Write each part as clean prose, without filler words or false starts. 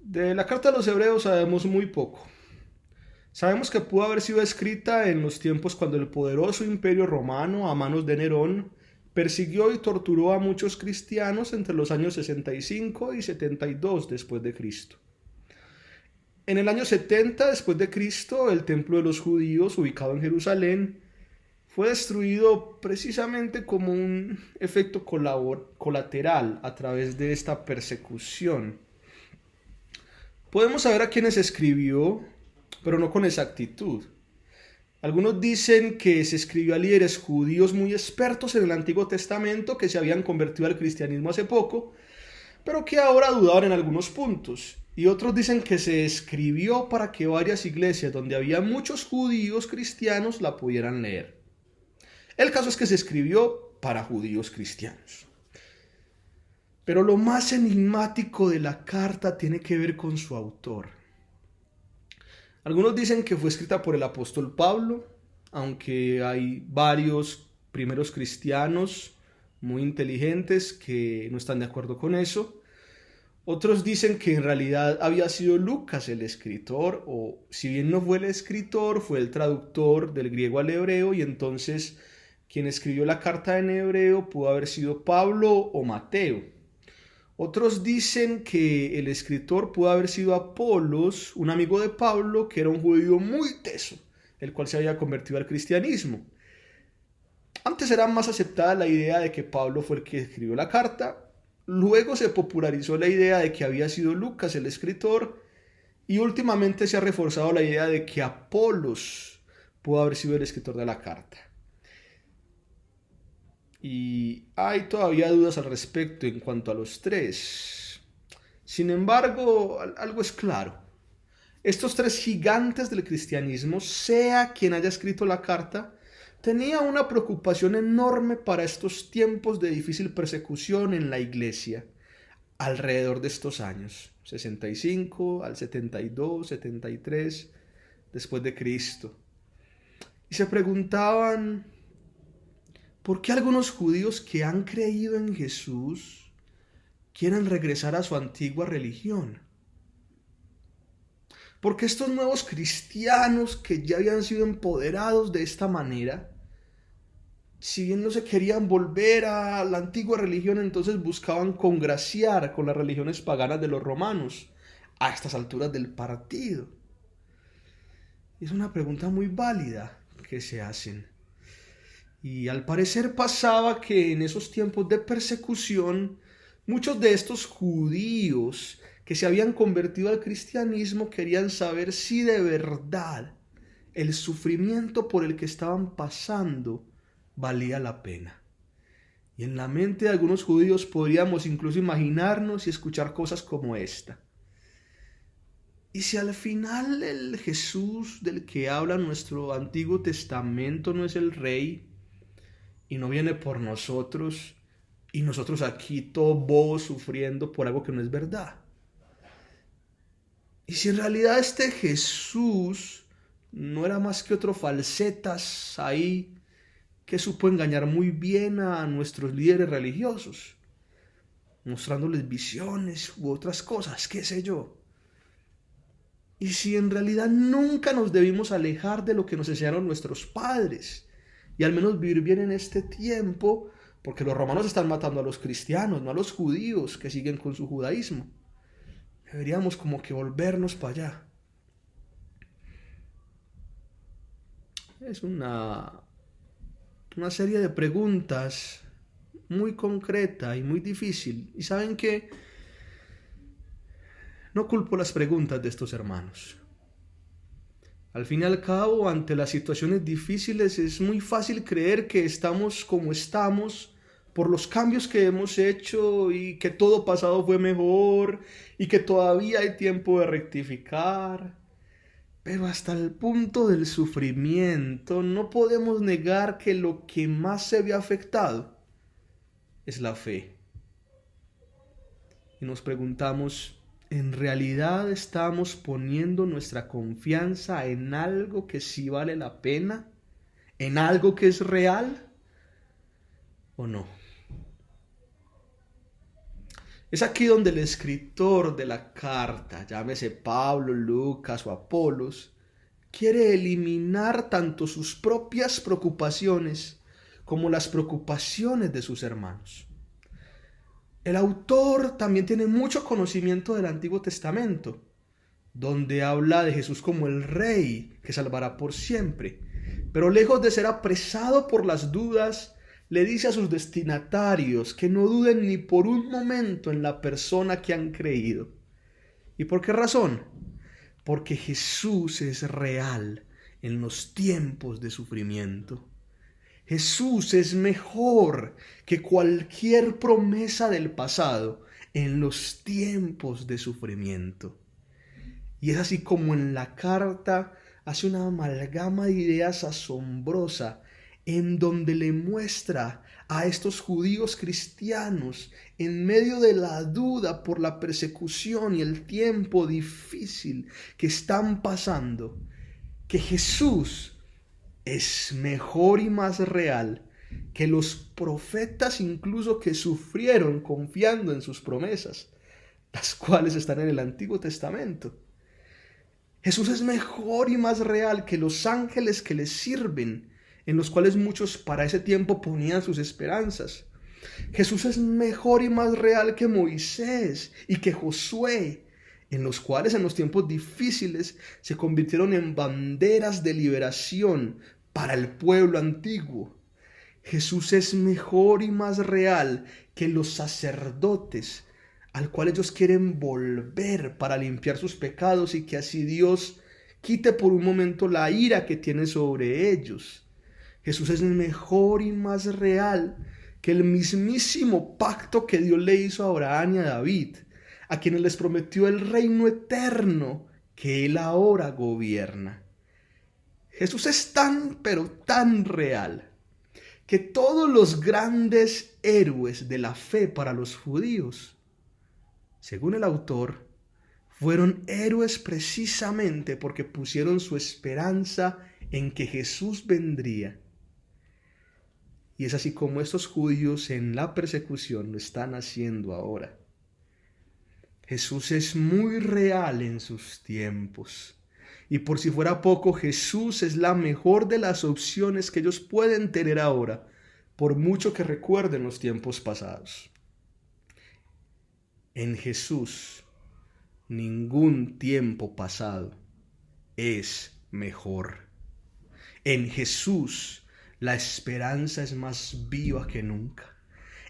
De la carta a los hebreos sabemos muy poco. Sabemos que pudo haber sido escrita en los tiempos cuando el poderoso imperio romano, a manos de Nerón, persiguió y torturó a muchos cristianos entre los años 65 y 72 después de Cristo. En el año 70 después de Cristo, el templo de los judíos, ubicado en Jerusalén, fue destruido precisamente como un efecto colateral a través de esta persecución. Podemos saber a quiénes escribió, pero no con exactitud. Algunos dicen que se escribió a líderes judíos muy expertos en el Antiguo Testamento que se habían convertido al cristianismo hace poco, pero que ahora dudaban en algunos puntos. Y otros dicen que se escribió para que varias iglesias donde había muchos judíos cristianos la pudieran leer. El caso es que se escribió para judíos cristianos. Pero lo más enigmático de la carta tiene que ver con su autor. Algunos dicen que fue escrita por el apóstol Pablo, aunque hay varios primeros cristianos muy inteligentes que no están de acuerdo con eso. Otros dicen que en realidad había sido Lucas el escritor, o si bien no fue el escritor, fue el traductor del griego al hebreo, y entonces quien escribió la carta en hebreo pudo haber sido Pablo o Mateo. Otros dicen que el escritor pudo haber sido Apolos, un amigo de Pablo, que era un judío muy teso, el cual se había convertido al cristianismo. Antes era más aceptada la idea de que Pablo fue el que escribió la carta, luego se popularizó la idea de que había sido Lucas el escritor, y últimamente se ha reforzado la idea de que Apolos pudo haber sido el escritor de la carta. Y hay todavía dudas al respecto en cuanto a los tres. Sin embargo, algo es claro. Estos tres gigantes del cristianismo, sea quien haya escrito la carta, tenía una preocupación enorme para estos tiempos de difícil persecución en la iglesia, alrededor de estos años, 65 al 72, 73 después de Cristo. Y se preguntaban, ¿por qué algunos judíos que han creído en Jesús quieren regresar a su antigua religión? Porque estos nuevos cristianos que ya habían sido empoderados de esta manera, si bien no se querían volver a la antigua religión, entonces buscaban congraciar con las religiones paganas de los romanos a estas alturas del partido. Es una pregunta muy válida que se hacen. Y al parecer pasaba que en esos tiempos de persecución, muchos de estos judíos que se habían convertido al cristianismo querían saber si de verdad el sufrimiento por el que estaban pasando valía la pena. Y en la mente de algunos judíos podríamos incluso imaginarnos y escuchar cosas como esta. ¿Y si al final el Jesús del que habla nuestro Antiguo Testamento no es el Rey y no viene por nosotros, y nosotros aquí todos bobos sufriendo por algo que no es verdad? Y si en realidad este Jesús no era más que otro falsetas ahí que supo engañar muy bien a nuestros líderes religiosos, mostrándoles visiones u otras cosas, qué sé yo. Y si en realidad nunca nos debimos alejar de lo que nos enseñaron nuestros padres, y al menos vivir bien en este tiempo, porque los romanos están matando a los cristianos, no a los judíos que siguen con su judaísmo. Deberíamos como que volvernos para allá. Es una serie de preguntas muy concreta y muy difícil. Y saben que no culpo las preguntas de estos hermanos. Al fin y al cabo, ante las situaciones difíciles es muy fácil creer que estamos como estamos por los cambios que hemos hecho y que todo pasado fue mejor y que todavía hay tiempo de rectificar. Pero hasta el punto del sufrimiento no podemos negar que lo que más se ve afectado es la fe. Y nos preguntamos, ¿en realidad estamos poniendo nuestra confianza en algo que sí vale la pena? ¿En algo que es real? ¿O no? Es aquí donde el escritor de la carta, llámese Pablo, Lucas o Apolos, quiere eliminar tanto sus propias preocupaciones como las preocupaciones de sus hermanos. El autor también tiene mucho conocimiento del Antiguo Testamento, donde habla de Jesús como el Rey que salvará por siempre. Pero lejos de ser apresado por las dudas, le dice a sus destinatarios que no duden ni por un momento en la persona que han creído. ¿Y por qué razón? Porque Jesús es real en los tiempos de sufrimiento. Jesús es mejor que cualquier promesa del pasado en los tiempos de sufrimiento. Y es así como en la carta hace una amalgama de ideas asombrosa en donde le muestra a estos judíos cristianos en medio de la duda por la persecución y el tiempo difícil que están pasando, que Jesús es mejor y más real que los profetas incluso que sufrieron confiando en sus promesas, las cuales están en el Antiguo Testamento. Jesús es mejor y más real que los ángeles que le sirven, en los cuales muchos para ese tiempo ponían sus esperanzas. Jesús es mejor y más real que Moisés y que Josué, en los cuales en los tiempos difíciles se convirtieron en banderas de liberación para el pueblo antiguo. Jesús es mejor y más real que los sacerdotes, al cual ellos quieren volver para limpiar sus pecados y que así Dios quite por un momento la ira que tiene sobre ellos. Jesús es mejor y más real que el mismísimo pacto que Dios le hizo a Abraham y a David, a quienes les prometió el reino eterno que Él ahora gobierna. Jesús es tan, pero tan real, que todos los grandes héroes de la fe para los judíos, según el autor, fueron héroes precisamente porque pusieron su esperanza en que Jesús vendría. Y es así como estos judíos en la persecución lo están haciendo ahora. Jesús es muy real en sus tiempos. Y por si fuera poco, Jesús es la mejor de las opciones que ellos pueden tener ahora, por mucho que recuerden los tiempos pasados. En Jesús, ningún tiempo pasado es mejor. En Jesús, la esperanza es más viva que nunca.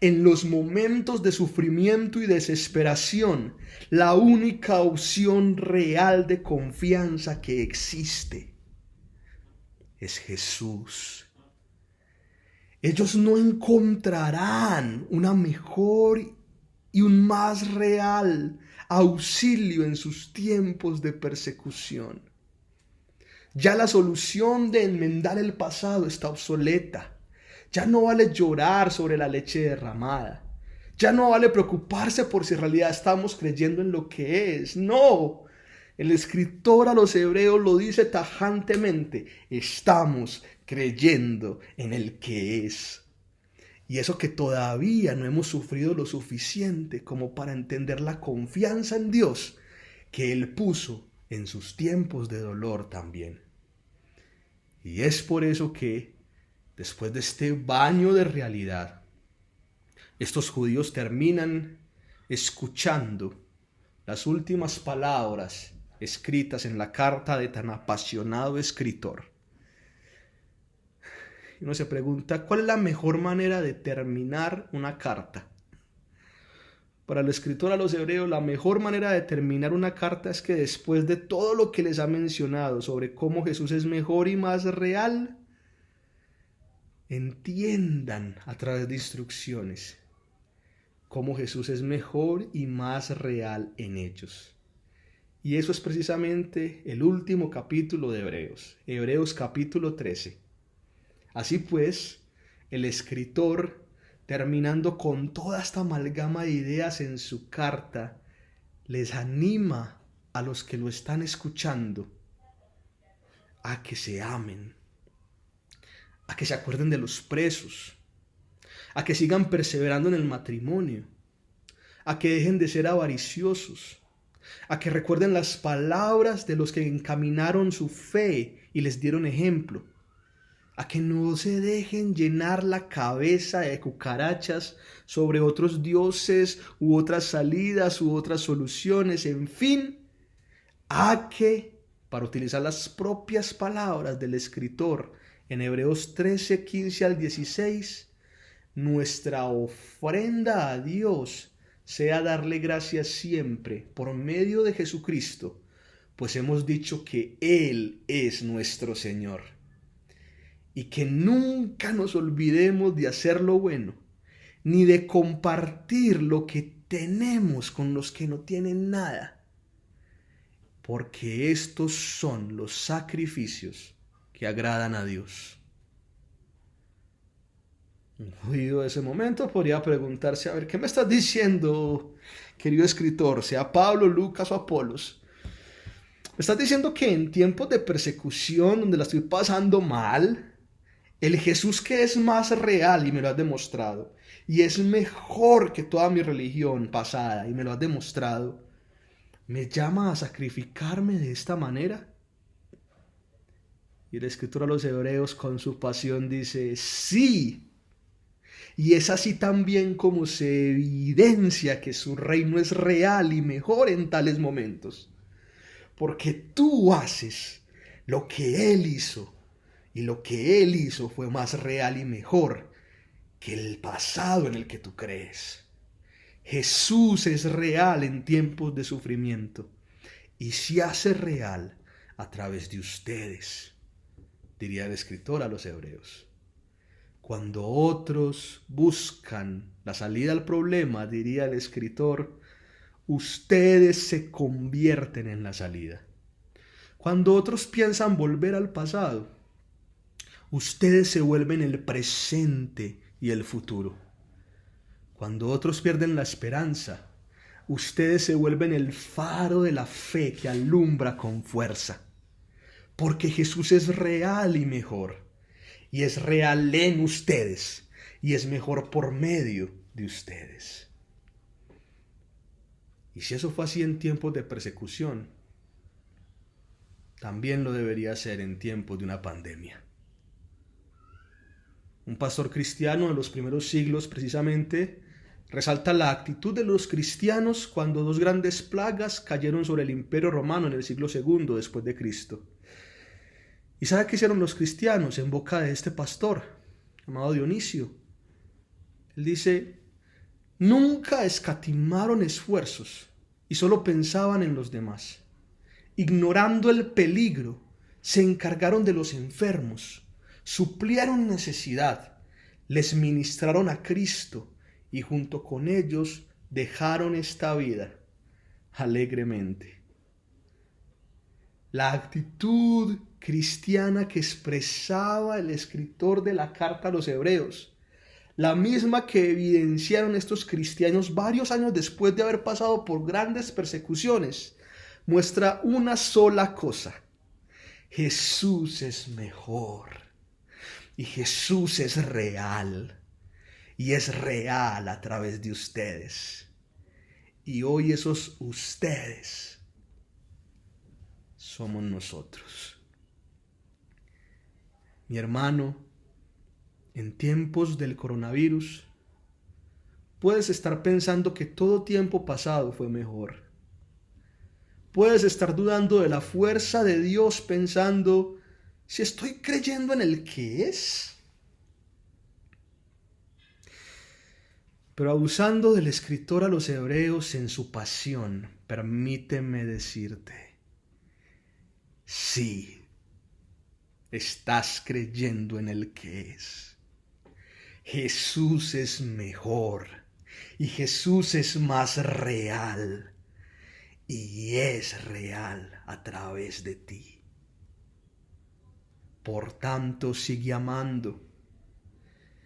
En los momentos de sufrimiento y desesperación, la única opción real de confianza que existe es Jesús. Ellos no encontrarán una mejor y un más real auxilio en sus tiempos de persecución. Ya la solución de enmendar el pasado está obsoleta. Ya no vale llorar sobre la leche derramada. Ya no vale preocuparse por si en realidad estamos creyendo en lo que es. No, el escritor a los hebreos lo dice tajantemente. Estamos creyendo en el que es. Y eso que todavía no hemos sufrido lo suficiente como para entender la confianza en Dios que Él puso en sus tiempos de dolor también. Y es por eso que, después de este baño de realidad, estos judíos terminan escuchando las últimas palabras escritas en la carta de tan apasionado escritor. Y uno se pregunta, ¿cuál es la mejor manera de terminar una carta? Para el escritor a los hebreos, la mejor manera de terminar una carta es que después de todo lo que les ha mencionado sobre cómo Jesús es mejor y más real, entiendan a través de instrucciones cómo Jesús es mejor y más real en ellos. Y eso es precisamente el último capítulo de Hebreos, Hebreos capítulo 13. Así pues, el escritor, terminando con toda esta amalgama de ideas en su carta, les anima a los que lo están escuchando a que se amen, a que se acuerden de los presos, a que sigan perseverando en el matrimonio, a que dejen de ser avariciosos, a que recuerden las palabras de los que encaminaron su fe y les dieron ejemplo, a que no se dejen llenar la cabeza de cucarachas sobre otros dioses u otras salidas u otras soluciones, en fin, a que, para utilizar las propias palabras del escritor en Hebreos 13, 15 al 16, nuestra ofrenda a Dios sea darle gracias siempre por medio de Jesucristo, pues hemos dicho que Él es nuestro Señor. Y que nunca nos olvidemos de hacer lo bueno, ni de compartir lo que tenemos con los que no tienen nada, porque estos son los sacrificios que agradan a Dios. Un judío de ese momento podría preguntarse, a ver, ¿qué me estás diciendo, querido escritor, sea Pablo, Lucas o Apolos? ¿Me estás diciendo que en tiempos de persecución, donde la estoy pasando mal, el Jesús que es más real y me lo has demostrado, y es mejor que toda mi religión pasada y me lo has demostrado, me llama a sacrificarme de esta manera? Y el escritor a los Hebreos con su pasión dice, sí. Y es así también como se evidencia que su reino es real y mejor en tales momentos. Porque tú haces lo que Él hizo, y lo que Él hizo fue más real y mejor que el pasado en el que tú crees. Jesús es real en tiempos de sufrimiento y se hace real a través de ustedes, diría el escritor a los Hebreos. Cuando otros buscan la salida al problema, diría el escritor, ustedes se convierten en la salida. Cuando otros piensan volver al pasado, ustedes se vuelven el presente y el futuro. Cuando otros pierden la esperanza, ustedes se vuelven el faro de la fe que alumbra con fuerza. Porque Jesús es real y mejor. Y es real en ustedes. Y es mejor por medio de ustedes. Y si eso fue así en tiempos de persecución, también lo debería ser en tiempos de una pandemia. Un pastor cristiano de los primeros siglos, precisamente, resalta la actitud de los cristianos cuando dos grandes plagas cayeron sobre el Imperio Romano en el siglo II después de Cristo. ¿Y sabe qué hicieron los cristianos en boca de este pastor, llamado Dionisio? Él dice, nunca escatimaron esfuerzos y solo pensaban en los demás. Ignorando el peligro, se encargaron de los enfermos, suplieron necesidad, les ministraron a Cristo y junto con ellos dejaron esta vida alegremente. La actitud cristiana que expresaba el escritor de la carta a los Hebreos, la misma que evidenciaron estos cristianos varios años después de haber pasado por grandes persecuciones, muestra una sola cosa: Jesús es mejor y Jesús es real y es real a través de ustedes. Y hoy esos ustedes somos nosotros. Mi hermano, en tiempos del coronavirus, puedes estar pensando que todo tiempo pasado fue mejor. Puedes estar dudando de la fuerza de Dios pensando, si estoy creyendo en el que es. Pero abusando del escritor a los Hebreos en su pasión, permíteme decirte, sí, estás creyendo en el que es. Jesús es mejor y Jesús es más real y es real a través de ti. Por tanto, sigue amando.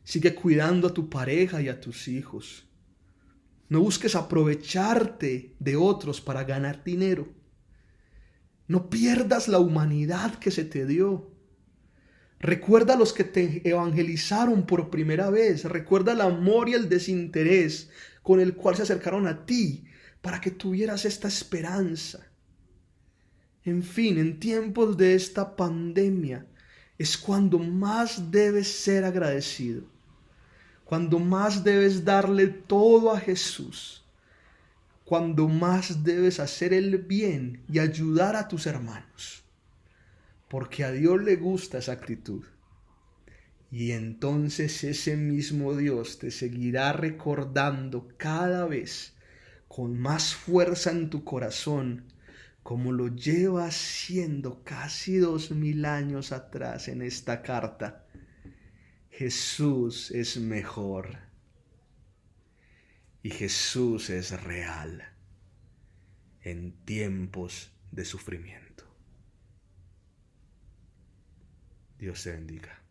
Sigue cuidando a tu pareja y a tus hijos. No busques aprovecharte de otros para ganar dinero. No pierdas la humanidad que se te dio. Recuerda a los que te evangelizaron por primera vez. Recuerda el amor y el desinterés con el cual se acercaron a ti para que tuvieras esta esperanza. En fin, en tiempos de esta pandemia es cuando más debes ser agradecido, cuando más debes darle todo a Jesús, cuando más debes hacer el bien y ayudar a tus hermanos, porque a Dios le gusta esa actitud. Y entonces ese mismo Dios te seguirá recordando cada vez con más fuerza en tu corazón, como lo lleva haciendo casi 2000 años atrás en esta carta. Jesús es mejor y Jesús es real en tiempos de sufrimiento. Dios te bendiga.